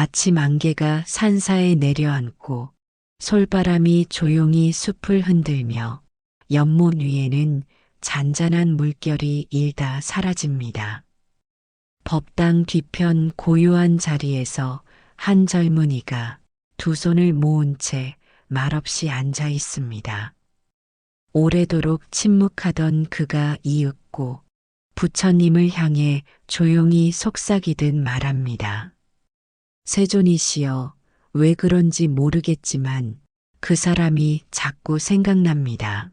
아침 안개가 산사에 내려앉고 솔바람이 조용히 숲을 흔들며 연못 위에는 잔잔한 물결이 일다 사라집니다. 법당 뒤편 고요한 자리에서 한 젊은이가 두 손을 모은 채 말없이 앉아 있습니다. 오래도록 침묵하던 그가 이윽고 부처님을 향해 조용히 속삭이듯 말합니다. 세존이시여, 왜 그런지 모르겠지만 그 사람이 자꾸 생각납니다.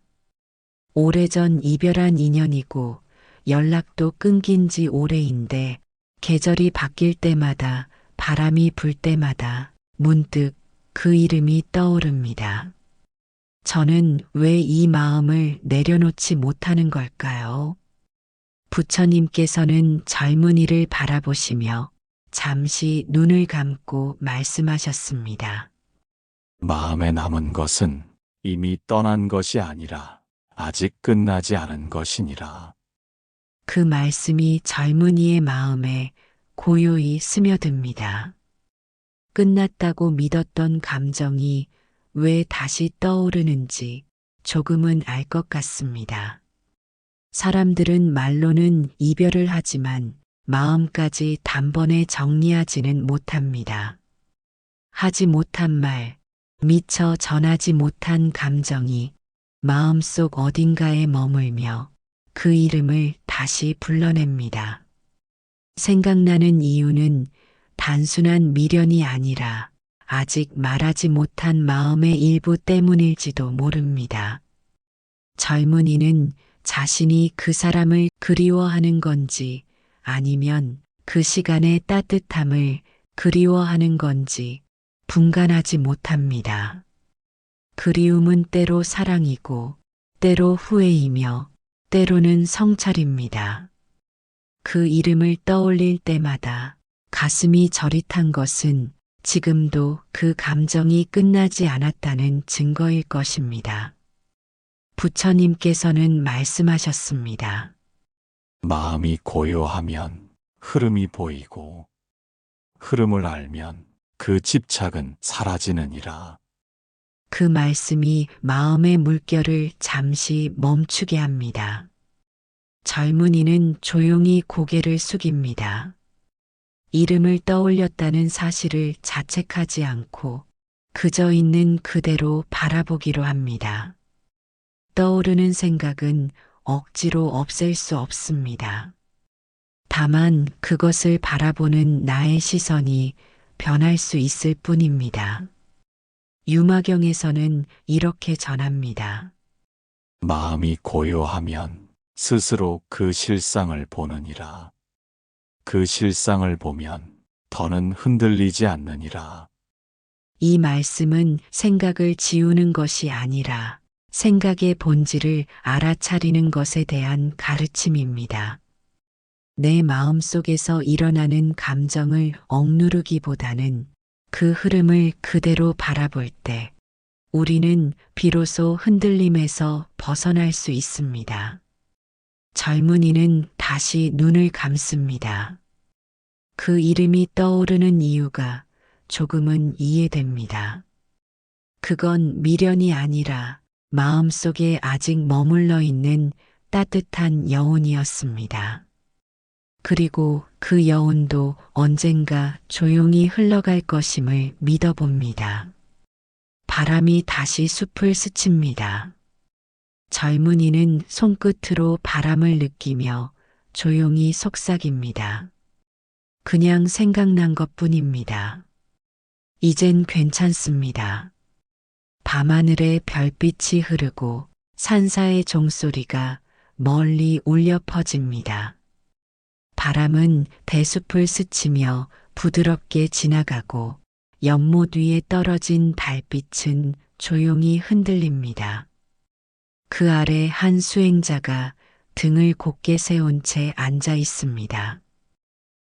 오래전 이별한 인연이고 연락도 끊긴 지 오래인데 계절이 바뀔 때마다 바람이 불 때마다 문득 그 이름이 떠오릅니다. 저는 왜 이 마음을 내려놓지 못하는 걸까요? 부처님께서는 젊은이를 바라보시며 잠시 눈을 감고 말씀하셨습니다. 마음에 남은 것은 이미 떠난 것이 아니라 아직 끝나지 않은 것이니라. 그 말씀이 젊은이의 마음에 고요히 스며듭니다. 끝났다고 믿었던 감정이 왜 다시 떠오르는지 조금은 알 것 같습니다. 사람들은 말로는 이별을 하지만 마음까지 단번에 정리하지는 못합니다. 하지 못한 말, 미처 전하지 못한 감정이 마음속 어딘가에 머물며 그 이름을 다시 불러냅니다. 생각나는 이유는 단순한 미련이 아니라 아직 말하지 못한 마음의 일부 때문일지도 모릅니다. 젊은이는 자신이 그 사람을 그리워하는 건지 아니면 그 시간의 따뜻함을 그리워하는 건지 분간하지 못합니다. 그리움은 때로 사랑이고 때로 후회이며 때로는 성찰입니다. 그 이름을 떠올릴 때마다 가슴이 저릿한 것은 지금도 그 감정이 끝나지 않았다는 증거일 것입니다. 부처님께서는 말씀하셨습니다. 마음이 고요하면 흐름이 보이고 흐름을 알면 그 집착은 사라지느니라. 그 말씀이 마음의 물결을 잠시 멈추게 합니다. 젊은이는 조용히 고개를 숙입니다. 이름을 떠올렸다는 사실을 자책하지 않고 그저 있는 그대로 바라보기로 합니다. 떠오르는 생각은 억지로 없앨 수 없습니다. 다만 그것을 바라보는 나의 시선이 변할 수 있을 뿐입니다. 유마경에서는 이렇게 전합니다. 마음이 고요하면 스스로 그 실상을 보느니라. 그 실상을 보면 더는 흔들리지 않느니라. 이 말씀은 생각을 지우는 것이 아니라 생각의 본질을 알아차리는 것에 대한 가르침입니다. 내 마음 속에서 일어나는 감정을 억누르기보다는 그 흐름을 그대로 바라볼 때 우리는 비로소 흔들림에서 벗어날 수 있습니다. 젊은이는 다시 눈을 감습니다. 그 이름이 떠오르는 이유가 조금은 이해됩니다. 그건 미련이 아니라 마음속에 아직 머물러 있는 따뜻한 여운이었습니다. 그리고 그 여운도 언젠가 조용히 흘러갈 것임을 믿어봅니다. 바람이 다시 숲을 스칩니다. 젊은이는 손끝으로 바람을 느끼며 조용히 속삭입니다. 그냥 생각난 것뿐입니다. 이젠 괜찮습니다. 밤하늘에 별빛이 흐르고 산사의 종소리가 멀리 울려 퍼집니다. 바람은 대숲을 스치며 부드럽게 지나가고 연못 위에 떨어진 달빛은 조용히 흔들립니다. 그 아래 한 수행자가 등을 곧게 세운 채 앉아 있습니다.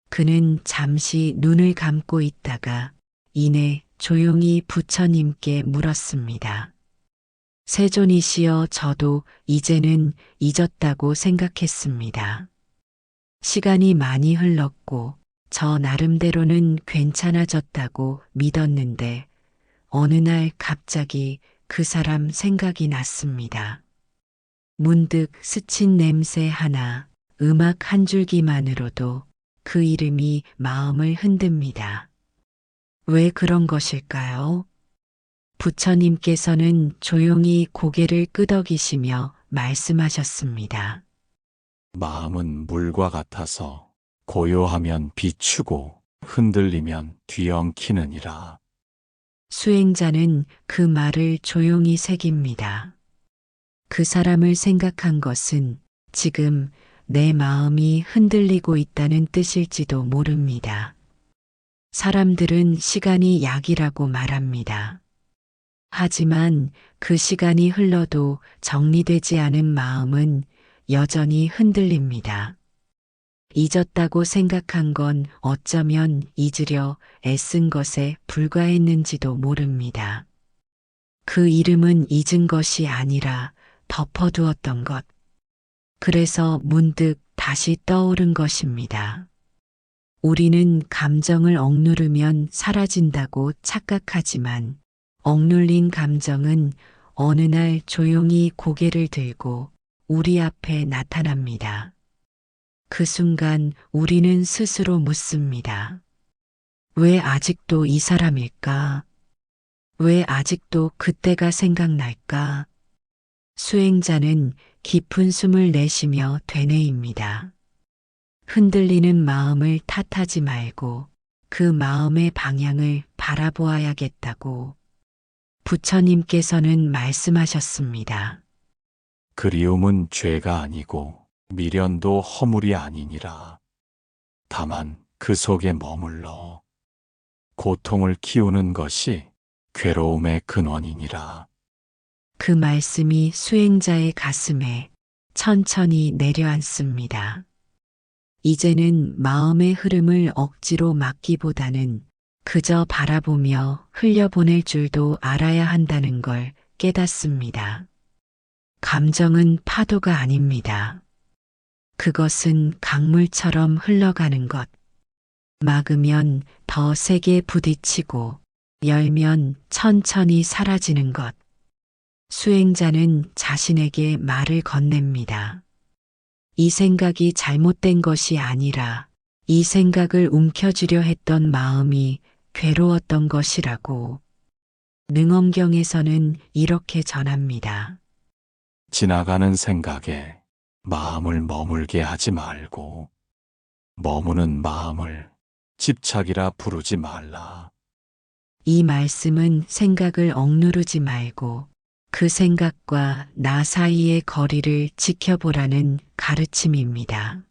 그는 잠시 눈을 감고 있다가 이내 조용히 부처님께 물었습니다. 세존이시여, 저도 이제는 잊었다고 생각했습니다. 시간이 많이 흘렀고 저 나름대로는 괜찮아졌다고 믿었는데 어느 날 갑자기 그 사람 생각이 났습니다. 문득 스친 냄새 하나, 음악 한 줄기만으로도 그 이름이 마음을 흔듭니다. 왜 그런 것일까요? 부처님께서는 조용히 고개를 끄덕이시며 말씀하셨습니다. 마음은 물과 같아서 고요하면 비추고 흔들리면 뒤엉키느니라. 수행자는 그 말을 조용히 새깁니다. 그 사람을 생각한 것은 지금 내 마음이 흔들리고 있다는 뜻일지도 모릅니다. 사람들은 시간이 약이라고 말합니다. 하지만 그 시간이 흘러도 정리되지 않은 마음은 여전히 흔들립니다. 잊었다고 생각한 건 어쩌면 잊으려 애쓴 것에 불과했는지도 모릅니다. 그 이름은 잊은 것이 아니라 덮어두었던 것. 그래서 문득 다시 떠오른 것입니다. 우리는 감정을 억누르면 사라진다고 착각하지만 억눌린 감정은 어느 날 조용히 고개를 들고 우리 앞에 나타납니다. 그 순간 우리는 스스로 묻습니다. 왜 아직도 이 사람일까? 왜 아직도 그때가 생각날까? 수행자는 깊은 숨을 내쉬며 되뇌입니다. 흔들리는 마음을 탓하지 말고 그 마음의 방향을 바라보아야겠다고 부처님께서는 말씀하셨습니다. 그리움은 죄가 아니고 미련도 허물이 아니니라. 다만 그 속에 머물러 고통을 키우는 것이 괴로움의 근원이니라. 그 말씀이 수행자의 가슴에 천천히 내려앉습니다. 이제는 마음의 흐름을 억지로 막기보다는 그저 바라보며 흘려보낼 줄도 알아야 한다는 걸 깨닫습니다. 감정은 파도가 아닙니다. 그것은 강물처럼 흘러가는 것. 막으면 더 세게 부딪히고 열면 천천히 사라지는 것. 수행자는 자신에게 말을 건넵니다. 이 생각이 잘못된 것이 아니라 이 생각을 움켜쥐려 했던 마음이 괴로웠던 것이라고. 능엄경에서는 이렇게 전합니다. 지나가는 생각에 마음을 머물게 하지 말고 머무는 마음을 집착이라 부르지 말라. 이 말씀은 생각을 억누르지 말고 그 생각과 나 사이의 거리를 지켜보라는 가르침입니다.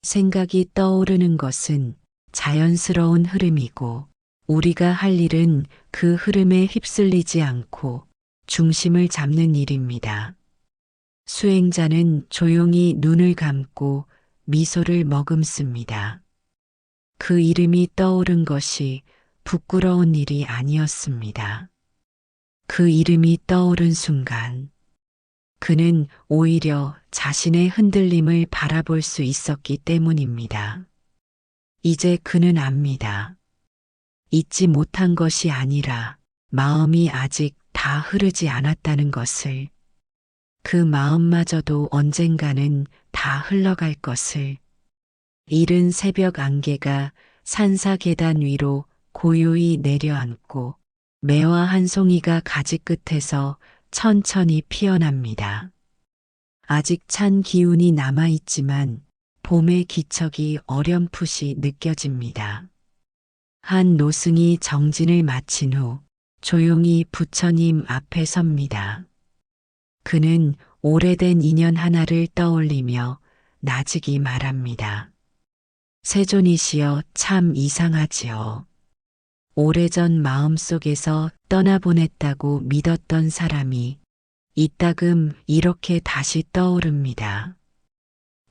생각이 떠오르는 것은 자연스러운 흐름이고 우리가 할 일은 그 흐름에 휩쓸리지 않고 중심을 잡는 일입니다. 수행자는 조용히 눈을 감고 미소를 머금습니다. 그 이름이 떠오른 것이 부끄러운 일이 아니었습니다. 그 이름이 떠오른 순간 그는 오히려 자신의 흔들림을 바라볼 수 있었기 때문입니다. 이제 그는 압니다. 잊지 못한 것이 아니라 마음이 아직 다 흐르지 않았다는 것을, 그 마음마저도 언젠가는 다 흘러갈 것을. 이른 새벽 안개가 산사 계단 위로 고요히 내려앉고 매화 한 송이가 가지 끝에서 천천히 피어납니다. 아직 찬 기운이 남아있지만 봄의 기척이 어렴풋이 느껴집니다. 한 노승이 정진을 마친 후 조용히 부처님 앞에 섭니다. 그는 오래된 인연 하나를 떠올리며 나직이 말합니다. 세존이시여 참 이상하지요. 오래전 마음속에서 떠나보냈다고 믿었던 사람이 이따금 이렇게 다시 떠오릅니다.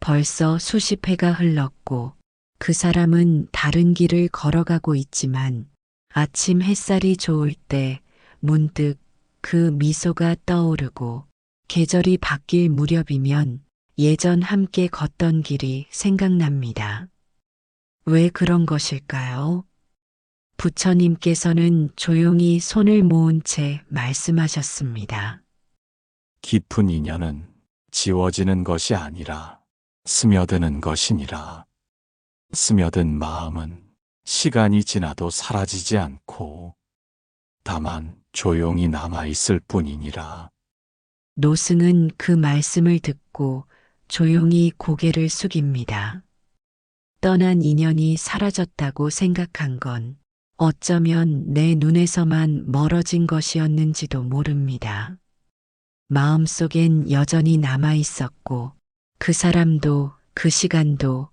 벌써 수십 해가 흘렀고 그 사람은 다른 길을 걸어가고 있지만 아침 햇살이 좋을 때 문득 그 미소가 떠오르고 계절이 바뀔 무렵이면 예전 함께 걷던 길이 생각납니다. 왜 그런 것일까요? 부처님께서는 조용히 손을 모은 채 말씀하셨습니다. 깊은 인연은 지워지는 것이 아니라 스며드는 것이니라. 스며든 마음은 시간이 지나도 사라지지 않고 다만 조용히 남아있을 뿐이니라. 노승은 그 말씀을 듣고 조용히 고개를 숙입니다. 떠난 인연이 사라졌다고 생각한 건 어쩌면 내 눈에서만 멀어진 것이었는지도 모릅니다. 마음속엔 여전히 남아 있었고 그 사람도 그 시간도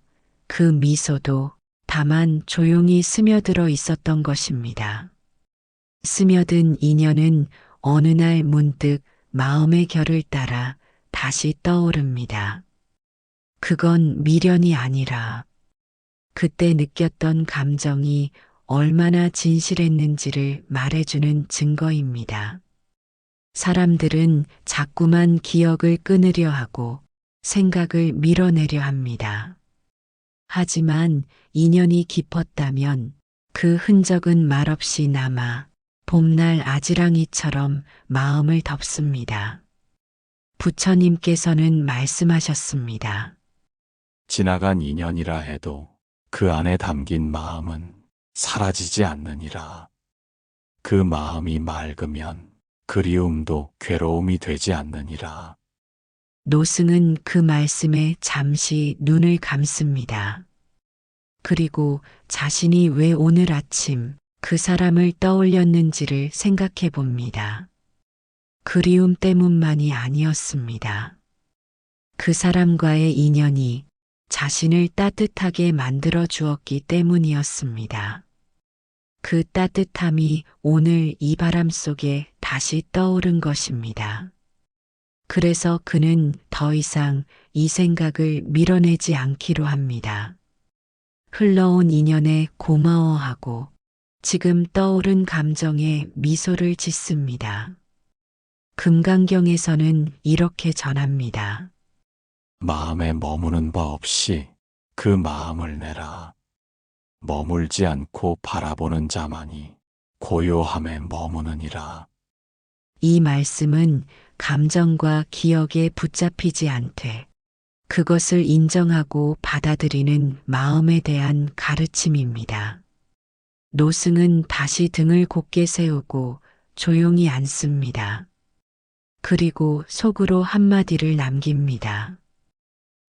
그 미소도 다만 조용히 스며들어 있었던 것입니다. 스며든 인연은 어느 날 문득 마음의 결을 따라 다시 떠오릅니다. 그건 미련이 아니라 그때 느꼈던 감정이 얼마나 진실했는지를 말해주는 증거입니다. 사람들은 자꾸만 기억을 끊으려 하고 생각을 밀어내려 합니다. 하지만 인연이 깊었다면 그 흔적은 말없이 남아 봄날 아지랑이처럼 마음을 덮습니다. 부처님께서는 말씀하셨습니다. 지나간 인연이라 해도 그 안에 담긴 마음은 사라지지 않느니라. 그 마음이 맑으면 그리움도 괴로움이 되지 않느니라. 노승은 그 말씀에 잠시 눈을 감습니다. 그리고 자신이 왜 오늘 아침 그 사람을 떠올렸는지를 생각해 봅니다. 그리움 때문만이 아니었습니다. 그 사람과의 인연이 자신을 따뜻하게 만들어 주었기 때문이었습니다. 그 따뜻함이 오늘 이 바람 속에 다시 떠오른 것입니다. 그래서 그는 더 이상 이 생각을 밀어내지 않기로 합니다. 흘러온 인연에 고마워하고 지금 떠오른 감정에 미소를 짓습니다. 금강경에서는 이렇게 전합니다. 마음에 머무는 바 없이 그 마음을 내라. 머물지 않고 바라보는 자만이 고요함에 머무느니라. 이 말씀은 감정과 기억에 붙잡히지 않되 그것을 인정하고 받아들이는 마음에 대한 가르침입니다. 노승은 다시 등을 곧게 세우고 조용히 앉습니다. 그리고 속으로 한마디를 남깁니다.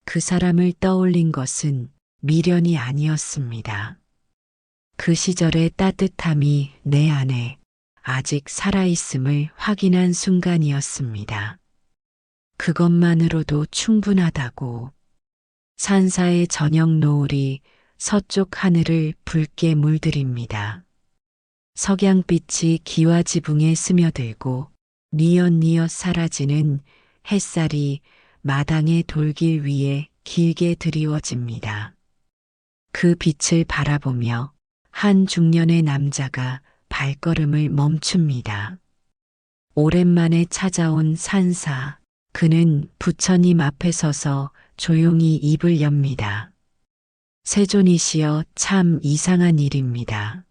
그 사람을 떠올린 것은 미련이 아니었습니다. 그 시절의 따뜻함이 내 안에 아직 살아있음을 확인한 순간이었습니다. 그것만으로도 충분하다고. 산사의 저녁 노을이 서쪽 하늘을 붉게 물들입니다. 석양빛이 기와 지붕에 스며들고 뉘엿뉘엿 사라지는 햇살이 마당의 돌길 위에 길게 드리워집니다. 그 빛을 바라보며 한 중년의 남자가 발걸음을 멈춥니다. 오랜만에 찾아온 산사, 그는 부처님 앞에 서서 조용히 입을 엽니다. 세존이시여, 참 이상한 일입니다.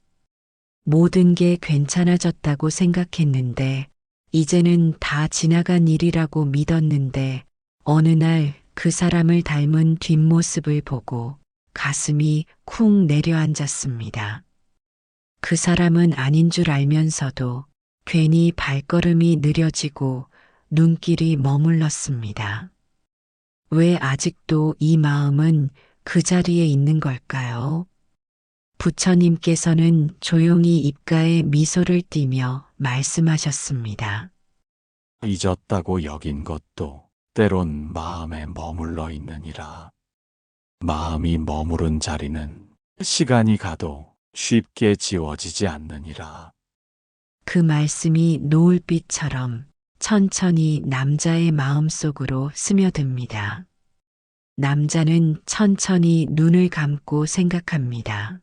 모든 게 괜찮아졌다고 생각했는데 이제는 다 지나간 일이라고 믿었는데 어느 날 그 사람을 닮은 뒷모습을 보고 가슴이 쿵 내려앉았습니다. 그 사람은 아닌 줄 알면서도 괜히 발걸음이 느려지고 눈길이 머물렀습니다. 왜 아직도 이 마음은 그 자리에 있는 걸까요? 부처님께서는 조용히 입가에 미소를 띠며 말씀하셨습니다. 잊었다고 여긴 것도 때론 마음에 머물러 있느니라. 마음이 머무른 자리는 시간이 가도 쉽게 지워지지 않느니라. 그 말씀이 노을빛처럼 천천히 남자의 마음속으로 스며듭니다. 남자는 천천히 눈을 감고 생각합니다.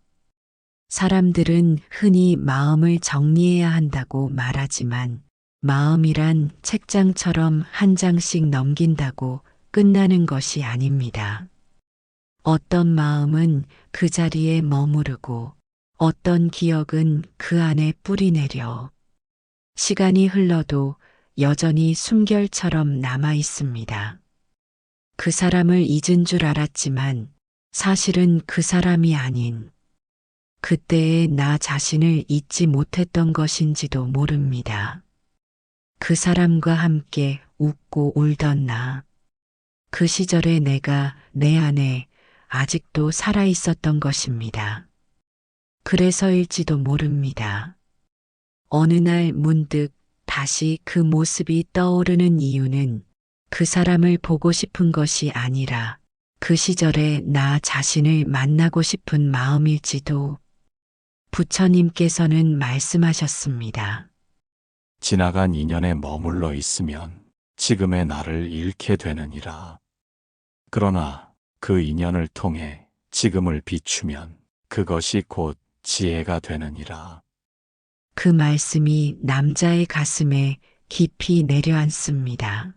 사람들은 흔히 마음을 정리해야 한다고 말하지만 마음이란 책장처럼 한 장씩 넘긴다고 끝나는 것이 아닙니다. 어떤 마음은 그 자리에 머무르고 어떤 기억은 그 안에 뿌리내려 시간이 흘러도 여전히 숨결처럼 남아 있습니다. 그 사람을 잊은 줄 알았지만 사실은 그 사람이 아닌 그때의 나 자신을 잊지 못했던 것인지도 모릅니다. 그 사람과 함께 웃고 울던 나. 그 시절에 내가 내 안에 아직도 살아 있었던 것입니다. 그래서일지도 모릅니다. 어느 날 문득 다시 그 모습이 떠오르는 이유는 그 사람을 보고 싶은 것이 아니라 그 시절에 나 자신을 만나고 싶은 마음일지도. 부처님께서는 말씀하셨습니다. 지나간 인연에 머물러 있으면 지금의 나를 잃게 되느니라. 그러나 그 인연을 통해 지금을 비추면 그것이 곧 지혜가 되느니라. 그 말씀이 남자의 가슴에 깊이 내려앉습니다.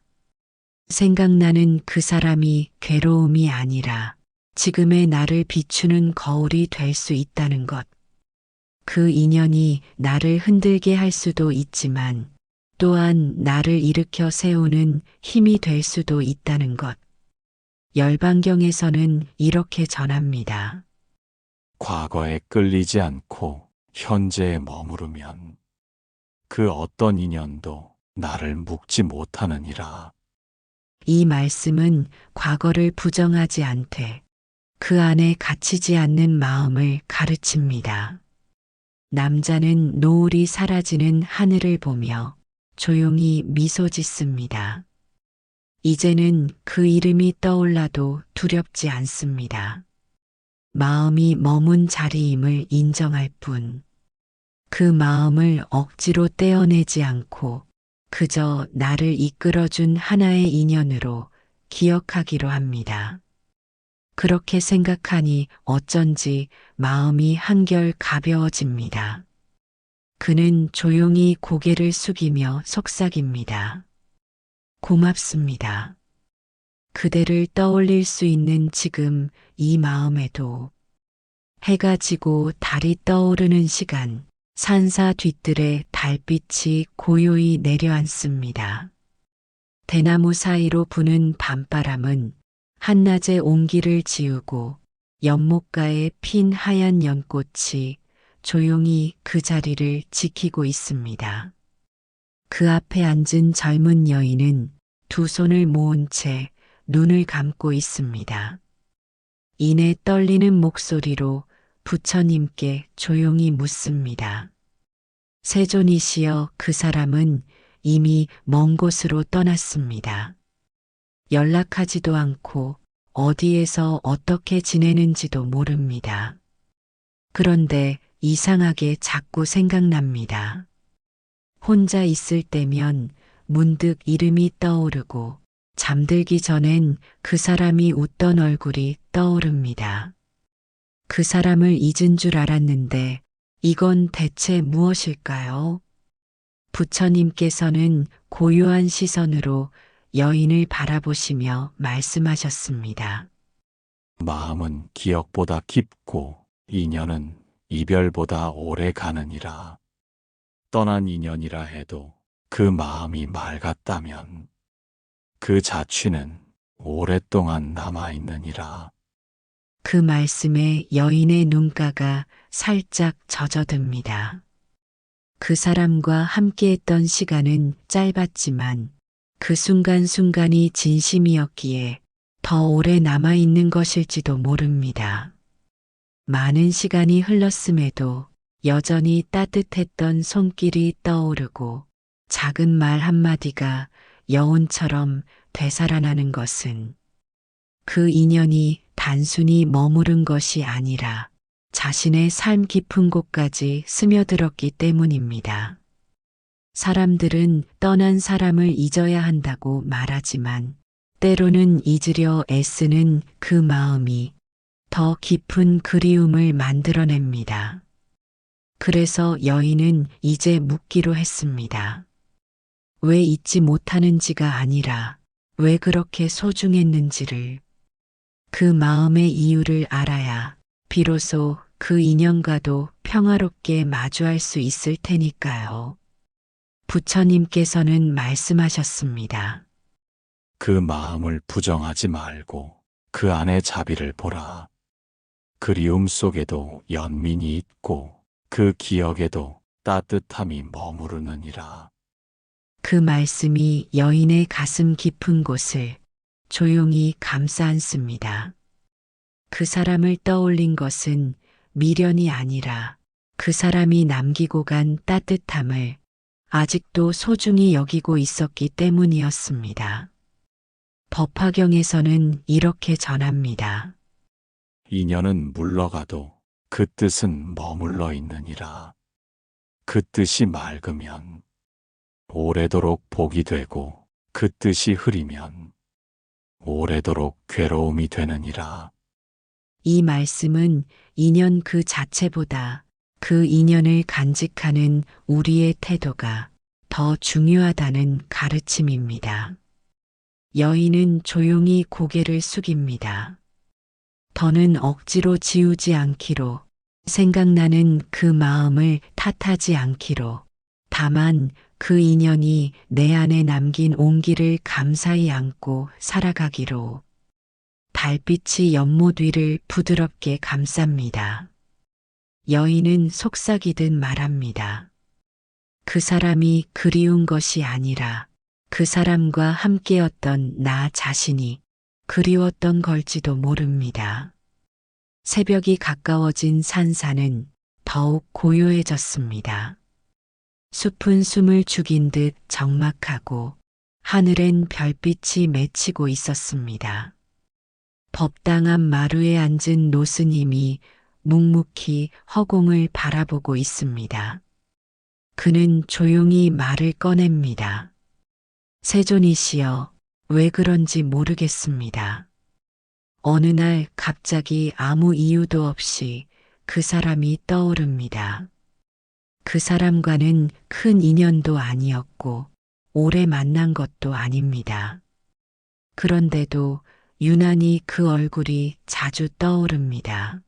생각나는 그 사람이 괴로움이 아니라 지금의 나를 비추는 거울이 될 수 있다는 것. 그 인연이 나를 흔들게 할 수도 있지만 또한 나를 일으켜 세우는 힘이 될 수도 있다는 것. 열반경에서는 이렇게 전합니다. 과거에 끌리지 않고 현재에 머무르면 그 어떤 인연도 나를 묶지 못하느니라. 이 말씀은 과거를 부정하지 않되 그 안에 갇히지 않는 마음을 가르칩니다. 남자는 노을이 사라지는 하늘을 보며 조용히 미소 짓습니다. 이제는 그 이름이 떠올라도 두렵지 않습니다. 마음이 머문 자리임을 인정할 뿐. 그 마음을 억지로 떼어내지 않고 그저 나를 이끌어준 하나의 인연으로 기억하기로 합니다. 그렇게 생각하니 어쩐지 마음이 한결 가벼워집니다. 그는 조용히 고개를 숙이며 속삭입니다. 고맙습니다. 그대를 떠올릴 수 있는 지금 이 마음에도 해가 지고 달이 떠오르는 시간, 산사 뒤뜰에 달빛이 고요히 내려앉습니다. 대나무 사이로 부는 밤바람은 한낮의 온기를 지우고 연못가에 핀 하얀 연꽃이 조용히 그 자리를 지키고 있습니다. 그 앞에 앉은 젊은 여인은 두 손을 모은 채 눈을 감고 있습니다. 이내 떨리는 목소리로 부처님께 조용히 묻습니다. 세존이시여, 그 사람은 이미 먼 곳으로 떠났습니다. 연락하지도 않고 어디에서 어떻게 지내는지도 모릅니다. 그런데 이상하게 자꾸 생각납니다. 혼자 있을 때면 문득 이름이 떠오르고 잠들기 전엔 그 사람이 웃던 얼굴이 떠오릅니다. 그 사람을 잊은 줄 알았는데 이건 대체 무엇일까요? 부처님께서는 고요한 시선으로 여인을 바라보시며 말씀하셨습니다. 마음은 기억보다 깊고 인연은 이별보다 오래 가느니라. 떠난 인연이라 해도 그 마음이 맑았다면 그 자취는 오랫동안 남아있느니라. 그 말씀에 여인의 눈가가 살짝 젖어듭니다. 그 사람과 함께했던 시간은 짧았지만 그 순간순간이 진심이었기에 더 오래 남아있는 것일지도 모릅니다. 많은 시간이 흘렀음에도 여전히 따뜻했던 손길이 떠오르고 작은 말 한마디가 여운처럼 되살아나는 것은 그 인연이 단순히 머무른 것이 아니라 자신의 삶 깊은 곳까지 스며들었기 때문입니다. 사람들은 떠난 사람을 잊어야 한다고 말하지만 때로는 잊으려 애쓰는 그 마음이 더 깊은 그리움을 만들어냅니다. 그래서 여인은 이제 묻기로 했습니다. 왜 잊지 못하는지가 아니라 왜 그렇게 소중했는지를. 그 마음의 이유를 알아야 비로소 그 인연과도 평화롭게 마주할 수 있을 테니까요. 부처님께서는 말씀하셨습니다. 그 마음을 부정하지 말고 그 안에 자비를 보라. 그리움 속에도 연민이 있고 그 기억에도 따뜻함이 머무르느니라. 그 말씀이 여인의 가슴 깊은 곳을 조용히 감싸 안습니다. 그 사람을 떠올린 것은 미련이 아니라 그 사람이 남기고 간 따뜻함을 아직도 소중히 여기고 있었기 때문이었습니다. 법화경에서는 이렇게 전합니다. 인연은 물러가도 그 뜻은 머물러 있느니라. 그 뜻이 맑으면 오래도록 복이 되고 그 뜻이 흐리면 오래도록 괴로움이 되느니라. 이 말씀은 인연 그 자체보다 그 인연을 간직하는 우리의 태도가 더 중요하다는 가르침입니다. 여인은 조용히 고개를 숙입니다. 더는 억지로 지우지 않기로, 생각나는 그 마음을 탓하지 않기로, 다만 그 인연이 내 안에 남긴 온기를 감사히 안고 살아가기로. 달빛이 연못 위를 부드럽게 감쌉니다. 여인은 속삭이듯 말합니다. 그 사람이 그리운 것이 아니라 그 사람과 함께였던 나 자신이 그리웠던 걸지도 모릅니다. 새벽이 가까워진 산사는 더욱 고요해졌습니다. 숲은 숨을 죽인 듯 적막하고 하늘엔 별빛이 맺히고 있었습니다. 법당 앞 마루에 앉은 노스님이 묵묵히 허공을 바라보고 있습니다. 그는 조용히 말을 꺼냅니다. 세존이시여, 왜 그런지 모르겠습니다. 어느 날 갑자기 아무 이유도 없이 그 사람이 떠오릅니다. 그 사람과는 큰 인연도 아니었고 오래 만난 것도 아닙니다. 그런데도 유난히 그 얼굴이 자주 떠오릅니다.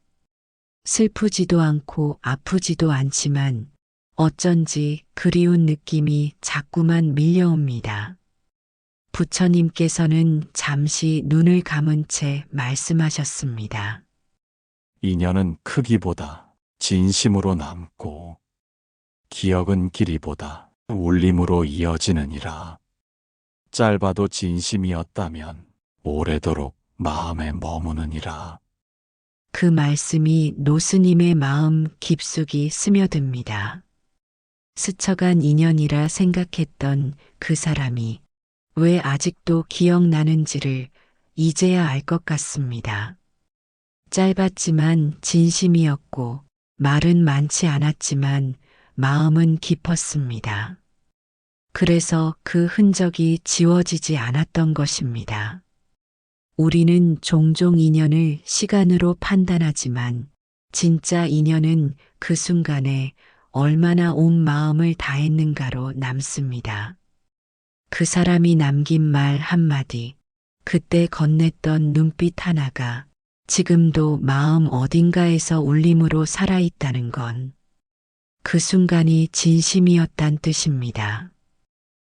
슬프지도 않고 아프지도 않지만 어쩐지 그리운 느낌이 자꾸만 밀려옵니다. 부처님께서는 잠시 눈을 감은 채 말씀하셨습니다. 인연은 크기보다 진심으로 남고 기억은 길이보다 울림으로 이어지느니라. 짧아도 진심이었다면 오래도록 마음에 머무느니라. 그 말씀이 노스님의 마음 깊숙이 스며듭니다. 스쳐간 인연이라 생각했던 그 사람이 왜 아직도 기억나는지를 이제야 알 것 같습니다. 짧았지만 진심이었고 말은 많지 않았지만 마음은 깊었습니다. 그래서 그 흔적이 지워지지 않았던 것입니다. 우리는 종종 인연을 시간으로 판단하지만 진짜 인연은 그 순간에 얼마나 온 마음을 다했는가로 남습니다. 그 사람이 남긴 말 한마디, 그때 건넸던 눈빛 하나가 지금도 마음 어딘가에서 울림으로 살아있다는 건 그 순간이 진심이었단 뜻입니다.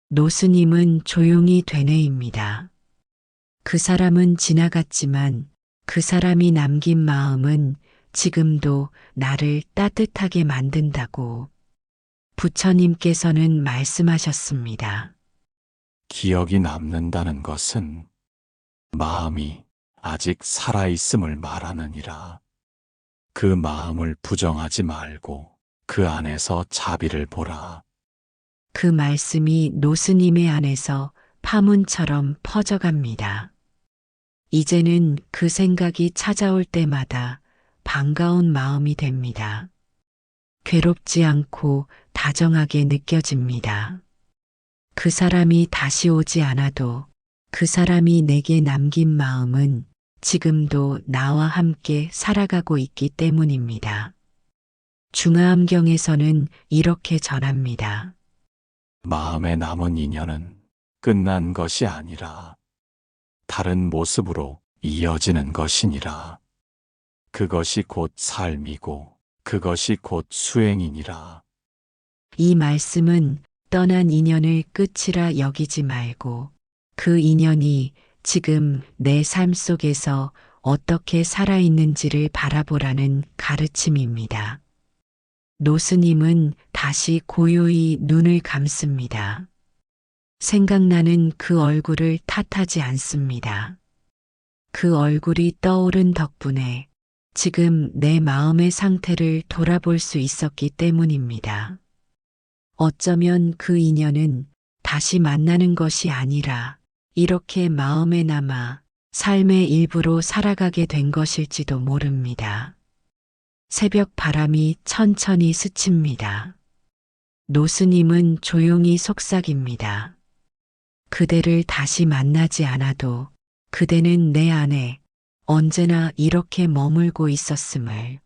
노스님은 조용히 되뇌입니다. 그 사람은 지나갔지만 그 사람이 남긴 마음은 지금도 나를 따뜻하게 만든다고 부처님께서는 말씀하셨습니다. 기억이 남는다는 것은 마음이 아직 살아있음을 말하느니라. 그 마음을 부정하지 말고 그 안에서 자비를 보라. 그 말씀이 노스님의 안에서 파문처럼 퍼져갑니다. 이제는 그 생각이 찾아올 때마다 반가운 마음이 됩니다. 괴롭지 않고 다정하게 느껴집니다. 그 사람이 다시 오지 않아도 그 사람이 내게 남긴 마음은 지금도 나와 함께 살아가고 있기 때문입니다. 중화암경에서는 이렇게 전합니다. 마음에 남은 인연은 끝난 것이 아니라 다른 모습으로 이어지는 것이니라. 그것이 곧 삶이고 그것이 곧 수행이니라. 이 말씀은 떠난 인연을 끝이라 여기지 말고 그 인연이 지금 내 삶 속에서 어떻게 살아있는지를 바라보라는 가르침입니다. 노스님은 다시 고요히 눈을 감습니다. 생각나는 그 얼굴을 탓하지 않습니다. 그 얼굴이 떠오른 덕분에 지금 내 마음의 상태를 돌아볼 수 있었기 때문입니다. 어쩌면 그 인연은 다시 만나는 것이 아니라 이렇게 마음에 남아 삶의 일부로 살아가게 된 것일지도 모릅니다. 새벽 바람이 천천히 스칩니다. 노스님은 조용히 속삭입니다. 그대를 다시 만나지 않아도 그대는 내 안에 언제나 이렇게 머물고 있었음을.